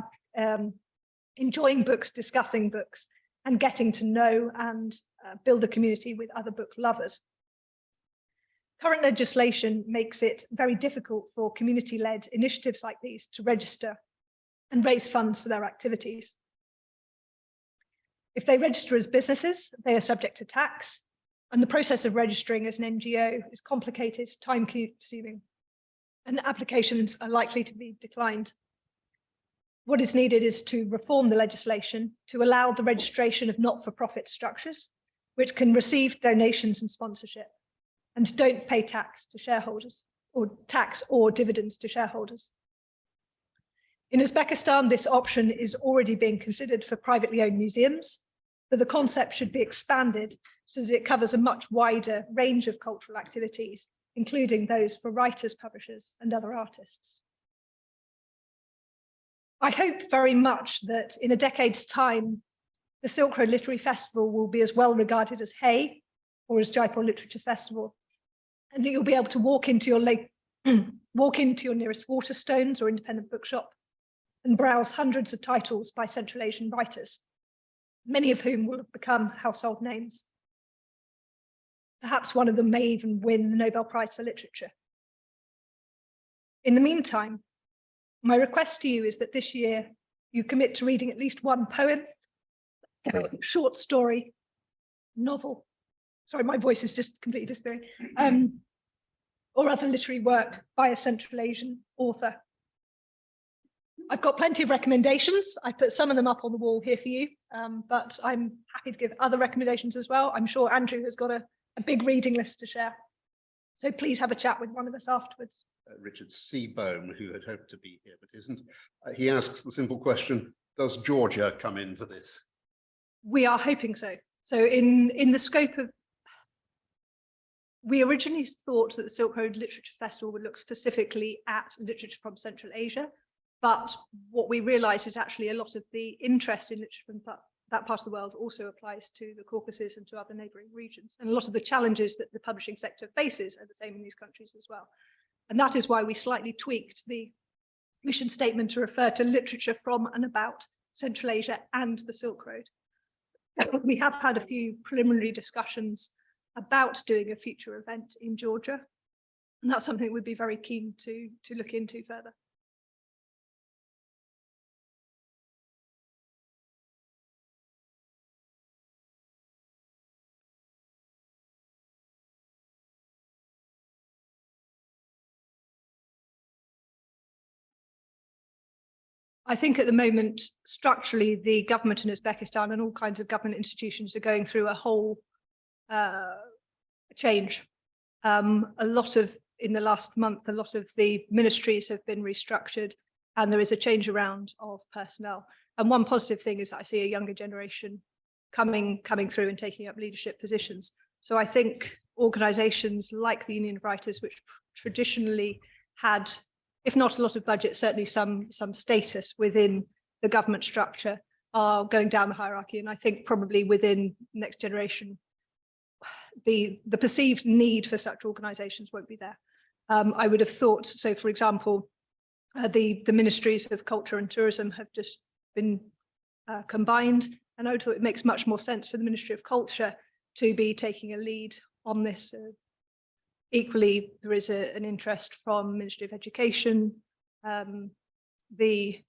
Speaker 2: enjoying books, discussing books, and getting to know and build a community with other book lovers. Current legislation makes it very difficult for community-led initiatives like these to register and raise funds for their activities. If they register as businesses, they are subject to tax, and the process of registering as an NGO is complicated, time-consuming, and applications are likely to be declined. What is needed is to reform the legislation to allow the registration of not-for-profit structures, which can receive donations and sponsorship, and don't pay tax to shareholders, or tax or dividends to shareholders. In Uzbekistan, this option is already being considered for privately owned museums, but the concept should be expanded so that it covers a much wider range of cultural activities, including those for writers, publishers, and other artists. I hope very much that in a decade's time, the Silk Road Literary Festival will be as well regarded as Hay or as Jaipur Literature Festival, and that you'll be able to walk into your nearest Waterstones or independent bookshop and browse hundreds of titles by Central Asian writers, many of whom will have become household names. Perhaps one of them may even win the Nobel Prize for Literature. In the meantime, my request to you is that this year you commit to reading at least one poem, short story, novel, sorry, my voice is just completely disappearing, or other literary work by a Central Asian author. I've got plenty of recommendations. I put some of them up on the wall here for you, but I'm happy to give other recommendations as well. I'm sure Andrew has got a big reading list to share. So please have a chat with one of us afterwards.
Speaker 1: Richard Seabohm, who had hoped to be here but isn't, he asks the simple question, does Georgia come into this?
Speaker 2: We are hoping so. So in the scope of, we originally thought that the Silk Road Literature Festival would look specifically at literature from Central Asia, but what we realized is actually a lot of the interest in literature from that part of the world also applies to the Caucasus and to other neighboring regions. And a lot of the challenges that the publishing sector faces are the same in these countries as well. And that is why we slightly tweaked the mission statement to refer to literature from and about Central Asia and the Silk Road. We have had a few preliminary discussions about doing a future event in Georgia, and that's something we'd be very keen to look into further. I think at the moment, structurally, the government in Uzbekistan and all kinds of government institutions are going through a whole change. In the last month, a lot of the ministries have been restructured and there is a change around of personnel. And one positive thing is that I see a younger generation coming through and taking up leadership positions. So I think organisations like the Union of Writers, which traditionally had, if not a lot of budget, certainly some status within the government structure, are going down the hierarchy. And I think probably within next generation, the perceived need for such organisations won't be there. I would have thought, so for example, the ministries of culture and tourism have just been combined, and I would thought it makes much more sense for the Ministry of Culture to be taking a lead on this. Equally, there is an interest from Ministry of Education, the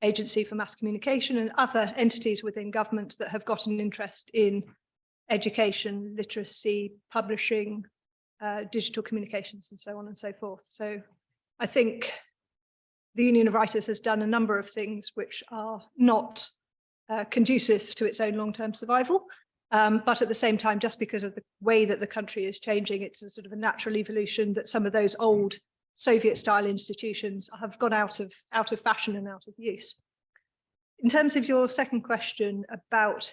Speaker 2: Agency for Mass Communication and other entities within government that have got an interest in education, literacy, publishing, digital communications, and so on and so forth. So I think the Union of Writers has done a number of things which are not conducive to its own long-term survival. But at the same time, just because of the way that the country is changing, it's a sort of a natural evolution that some of those old Soviet-style institutions have gone out of fashion and out of use. In terms of your second question about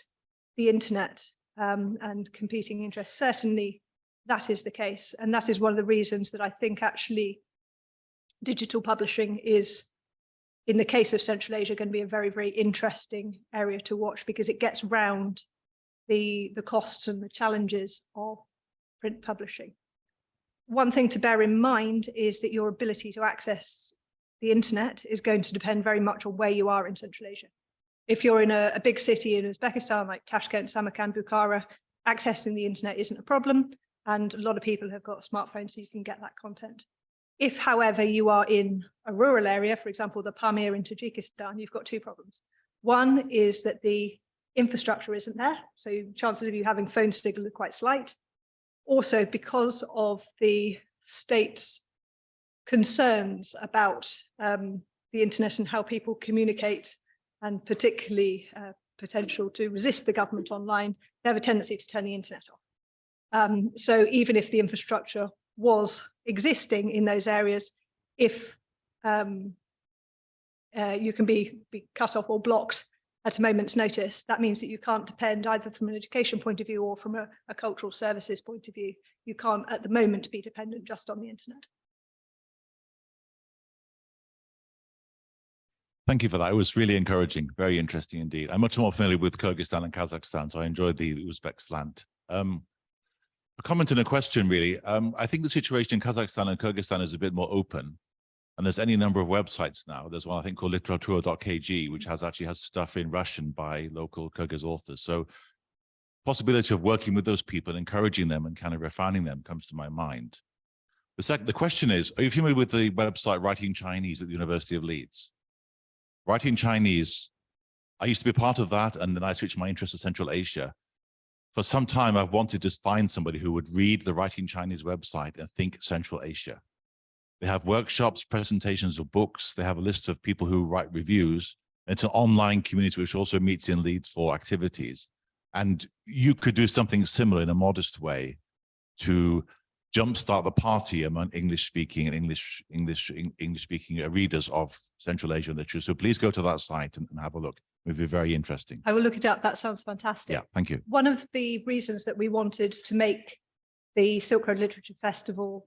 Speaker 2: the internet and competing interests, certainly that is the case. And that is one of the reasons that I think actually digital publishing is, in the case of Central Asia, going to be a very, very interesting area to watch, because it gets round the costs and the challenges of print publishing. One thing to bear in mind is that your ability to access the internet is going to depend very much on where you are in Central Asia. If you're in a big city in Uzbekistan, like Tashkent, Samarkand, Bukhara, accessing the internet isn't a problem. And a lot of people have got smartphones, so you can get that content. If, however, you are in a rural area, for example, the Pamir in Tajikistan, you've got two problems. One is that the infrastructure isn't there, so chances of you having phone signal are quite slight. Also, because of the state's concerns about the internet and how people communicate, and particularly potential to resist the government online, they have a tendency to turn the internet off. So even if the infrastructure was existing in those areas, if you can be cut off or blocked at a moment's notice, that means that you can't depend either from an education point of view or from a cultural services point of view. You can't at the moment be dependent just on the internet.
Speaker 3: Thank you for that. It was really encouraging, very interesting indeed. I'm much more familiar with Kyrgyzstan and Kazakhstan, so I enjoyed the Uzbek slant. A comment and a question, really. I think the situation in Kazakhstan and Kyrgyzstan is a bit more open, and there's any number of websites now. There's one I think called literatura.kg, which actually has stuff in Russian by local Kyrgyz authors. So possibility of working with those people, encouraging them and kind of refining them comes to my mind. The question is, are you familiar with the website Writing Chinese at the University of Leeds? Writing Chinese, I used to be part of that, and then I switched my interest to Central Asia. For some time, I've wanted to find somebody who would read the Writing Chinese website and think Central Asia. They have workshops, presentations of books. They have a list of people who write reviews. It's an online community which also meets in Leeds for activities. And you could do something similar in a modest way to jumpstart the party among English-speaking and English-speaking readers of Central Asian literature. So please go to that site and have a look. It would be very interesting.
Speaker 2: I will look it up. That sounds fantastic.
Speaker 3: Yeah, thank you.
Speaker 2: One of the reasons that we wanted to make the Silk Road Literature Festival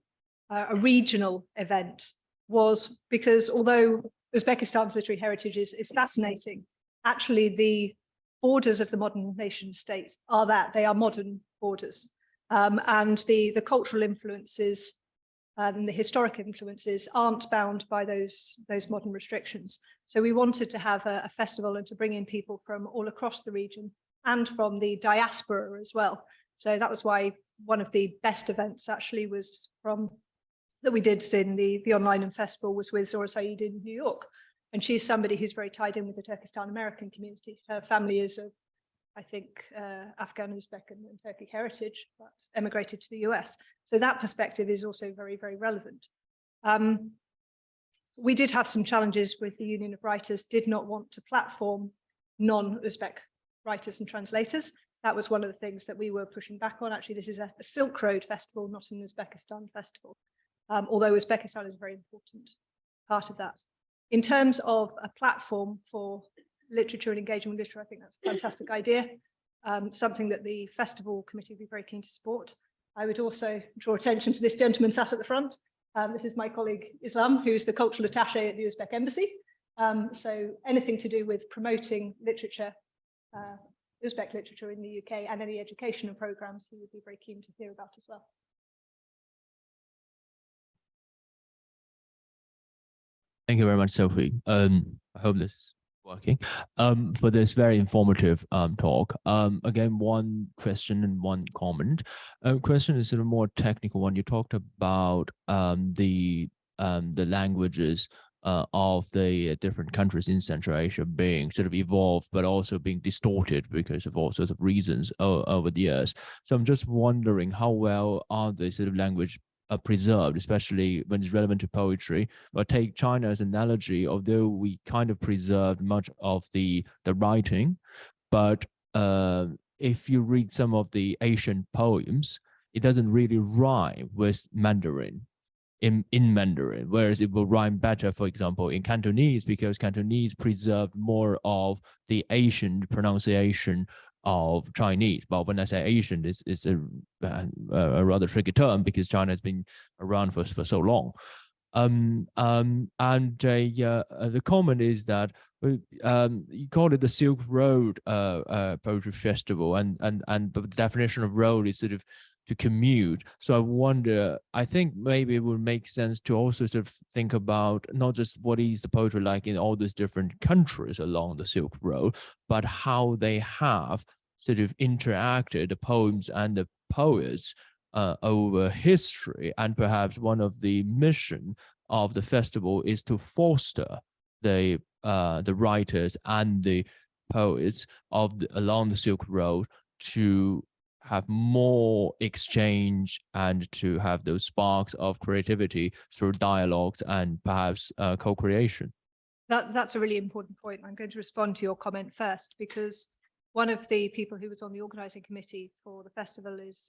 Speaker 2: a regional event was because although Uzbekistan's literary heritage is fascinating, actually the borders of the modern nation state are that they are modern borders. And the cultural influences and the historic influences aren't bound by those modern restrictions. So we wanted to have a festival and to bring in people from all across the region and from the diaspora as well. So that was why one of the best events actually was that we did in the online and festival was with Zora Saeed in New York. And she's somebody who's very tied in with the Turkestan American community. Her family is of, I think, Afghan, Uzbek and Turkic heritage, but emigrated to the US. So that perspective is also very, very relevant. We did have some challenges with the Union of Writers, did not want to platform non-Uzbek writers and translators. that was one of the things that we were pushing back on. Actually, this is a Silk Road festival, not an Uzbekistan festival, although Uzbekistan is a very important part of that. In terms of a platform for literature and engagement with literature, I think that's a fantastic idea, something that the festival committee would be very keen to support. I would also draw attention to this gentleman sat at the front. This is my colleague Islam, who's the cultural attaché at the Uzbek embassy. So anything to do with promoting literature, Uzbek literature in the UK, and any educational programs, he would be very keen to hear about as well.
Speaker 4: Thank you very much, Sophie. I hope this is working. For this very informative talk. Again, one question and one comment. Question is sort of more technical one. You talked about the languages of the different countries in Central Asia being sort of evolved, but also being distorted because of all sorts of reasons over the years. So I'm just wondering, how well are the sort of language preserved, especially when it's relevant to poetry? But take China as an analogy, although we kind of preserved much of the writing, but if you read some of the Asian poems, it doesn't really rhyme with Mandarin. In Mandarin, whereas it will rhyme better, for example, in Cantonese, because Cantonese preserved more of the Asian pronunciation of Chinese. But when I say Asian, it's a rather tricky term because China has been around for so long. The comment is that you call it the Silk Road Poetry Festival, and the definition of road is sort of to commute. So I wonder, I think maybe it would make sense to also sort of think about not just what is the poetry like in all these different countries along the Silk Road, but how they have sort of interacted, the poems and the poets over history. And perhaps one of the mission of the festival is to foster the writers and the poets along the Silk Road to have more exchange and to have those sparks of creativity through dialogues and perhaps co-creation.
Speaker 2: That's a really important point. I'm going to respond to your comment first, because one of the people who was on the organizing committee for the festival is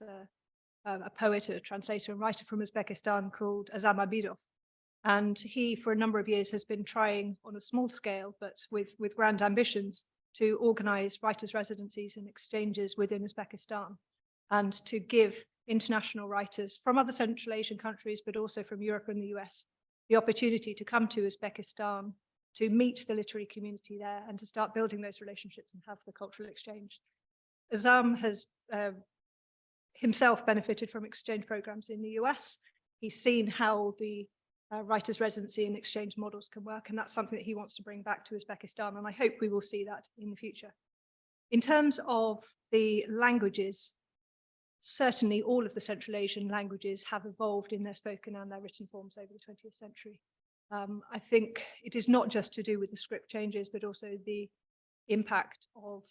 Speaker 2: a poet, a translator and writer from Uzbekistan called Azam Abidov. And he, for a number of years, has been trying on a small scale, but with grand ambitions, to organize writers' residencies and exchanges within Uzbekistan, and to give international writers from other Central Asian countries, but also from Europe and the US, the opportunity to come to Uzbekistan, to meet the literary community there, and to start building those relationships and have the cultural exchange. Azam has himself benefited from exchange programs in the US. He's seen how the writers' residency and exchange models can work, and that's something that he wants to bring back to Uzbekistan, and I hope we will see that in the future. In terms of the languages, certainly all of the Central Asian languages have evolved in their spoken and their written forms over the 20th century. I think it is not just to do with the script changes, but also the impact of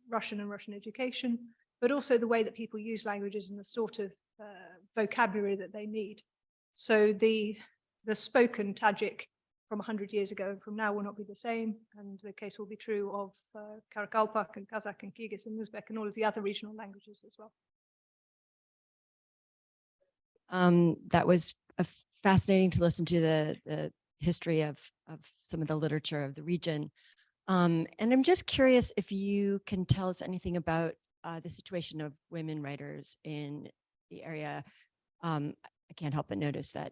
Speaker 2: Russian and Russian education, but also the way that people use languages and the sort of vocabulary that they need. So the spoken Tajik from 100 years ago and from now will not be the same, and the case will be true of Karakalpak and Kazakh and Kyrgyz and Uzbek and all of the other regional languages as well.
Speaker 5: That was fascinating to listen to the history of some of the literature of the region. And I'm just curious if you can tell us anything about the situation of women writers in the area. I can't help but notice that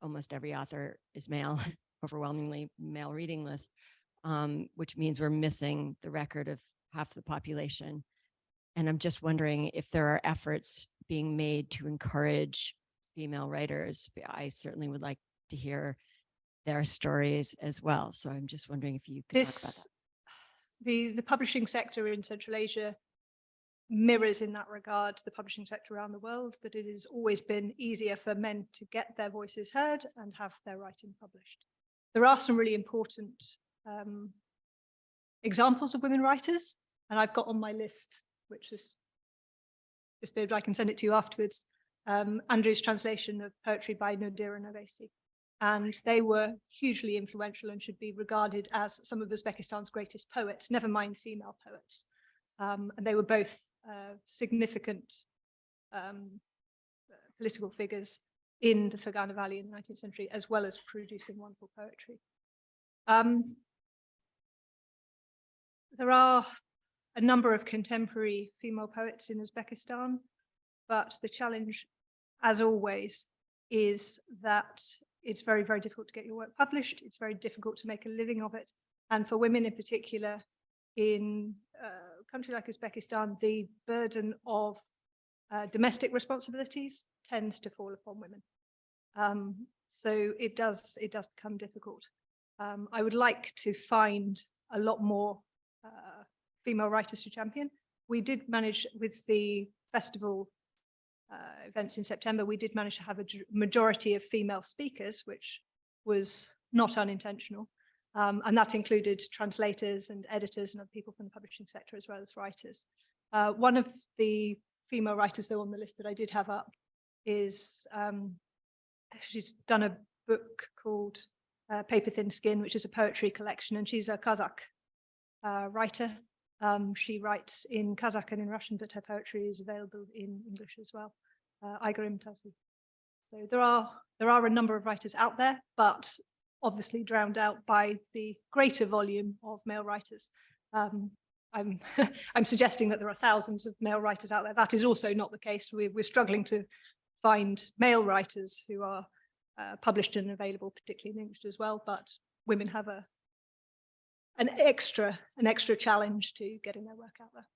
Speaker 5: almost every author is male, overwhelmingly male reading list, which means we're missing the record of half the population. And I'm just wondering if there are efforts being made to encourage female writers. I certainly would like to hear their stories as well. So I'm just wondering if you could talk about that.
Speaker 2: The publishing sector in Central Asia mirrors in that regard the publishing sector around the world, that it has always been easier for men to get their voices heard and have their writing published. There are some really important examples of women writers, and I've got on my list, which is this bit, I can send it to you afterwards, Andrew's translation of poetry by Nadira Navesi. And they were hugely influential and should be regarded as some of Uzbekistan's greatest poets, never mind female poets. And they were both significant political figures in the Fergana Valley in the 19th century, as well as producing wonderful poetry. There are a number of contemporary female poets in Uzbekistan, but the challenge, as always, is that it's very, very difficult to get your work published. It's very difficult to make a living of it. And for women in particular, in a country like Uzbekistan, the burden of domestic responsibilities tends to fall upon women. So it does become difficult. I would like to find a lot more female writers to champion. We did manage with the festival events in September, we did manage to have a majority of female speakers, which was not unintentional. And that included translators and editors and other people from the publishing sector, as well as writers. One of the female writers, though, on the list that I did have up is, she's done a book called Paper Thin Skin, which is a poetry collection, and she's a Kazakh writer. She writes in Kazakh and in Russian, but her poetry is available in English as well. Igor Imtazi. So there are a number of writers out there, but obviously drowned out by the greater volume of male writers. I'm suggesting that there are thousands of male writers out there. That is also not the case. We're struggling to find male writers who are published and available, particularly in English as well. But women have an extra challenge to getting their work out there.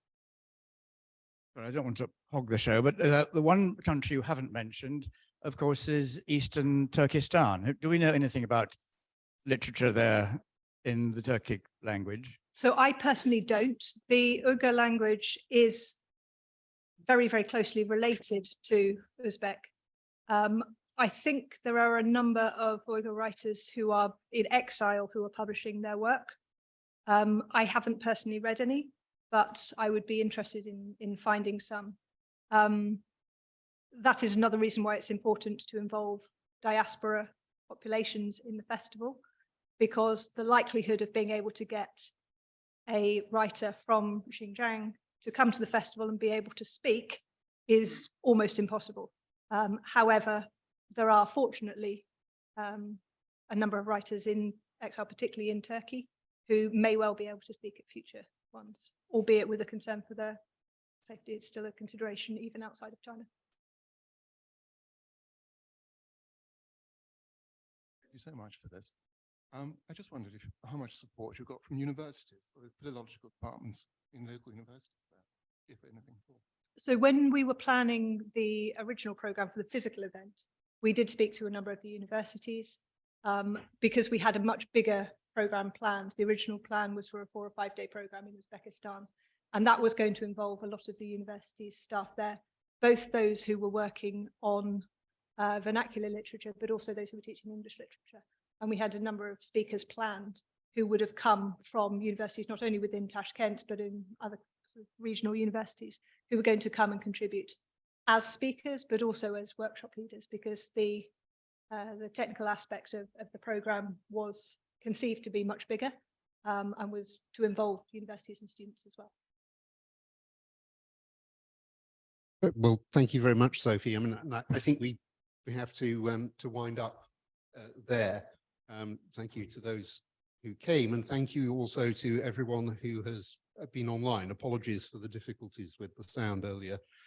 Speaker 6: Well, I don't want to hog the show, but the one country you haven't mentioned, of course, is Eastern Turkestan. Do we know anything about literature there in the Turkic language?
Speaker 2: So I personally don't. The Uyghur language is very, very closely related to Uzbek. I think there are a number of Uyghur writers who are in exile who are publishing their work. I haven't personally read any, but I would be interested in finding some. That is another reason why it's important to involve diaspora populations in the festival, because the likelihood of being able to get a writer from Xinjiang to come to the festival and be able to speak is almost impossible. However, there are fortunately a number of writers in exile, particularly in Turkey, who may well be able to speak at future ones, albeit with a concern for their safety. It's still a consideration even outside of China.
Speaker 7: Thank you so much for this. I just wondered how much support you got from universities or the philological departments in local universities there, if anything at all.
Speaker 2: So when we were planning the original program for the physical event, we did speak to a number of the universities because we had a much bigger program planned. The original plan was for a 4 or 5 day program in Uzbekistan, and that was going to involve a lot of the university's staff there, both those who were working on vernacular literature, but also those who were teaching English literature. And we had a number of speakers planned who would have come from universities, not only within Tashkent, but in other sort of regional universities, who were going to come and contribute as speakers, but also as workshop leaders, because the technical aspect of the program was conceived to be much bigger and was to involve universities and students as well.
Speaker 1: Well, thank you very much, Sophie. I mean, I think we have to wind up there. Thank you to those who came, and thank you also to everyone who has been online. Apologies for the difficulties with the sound earlier.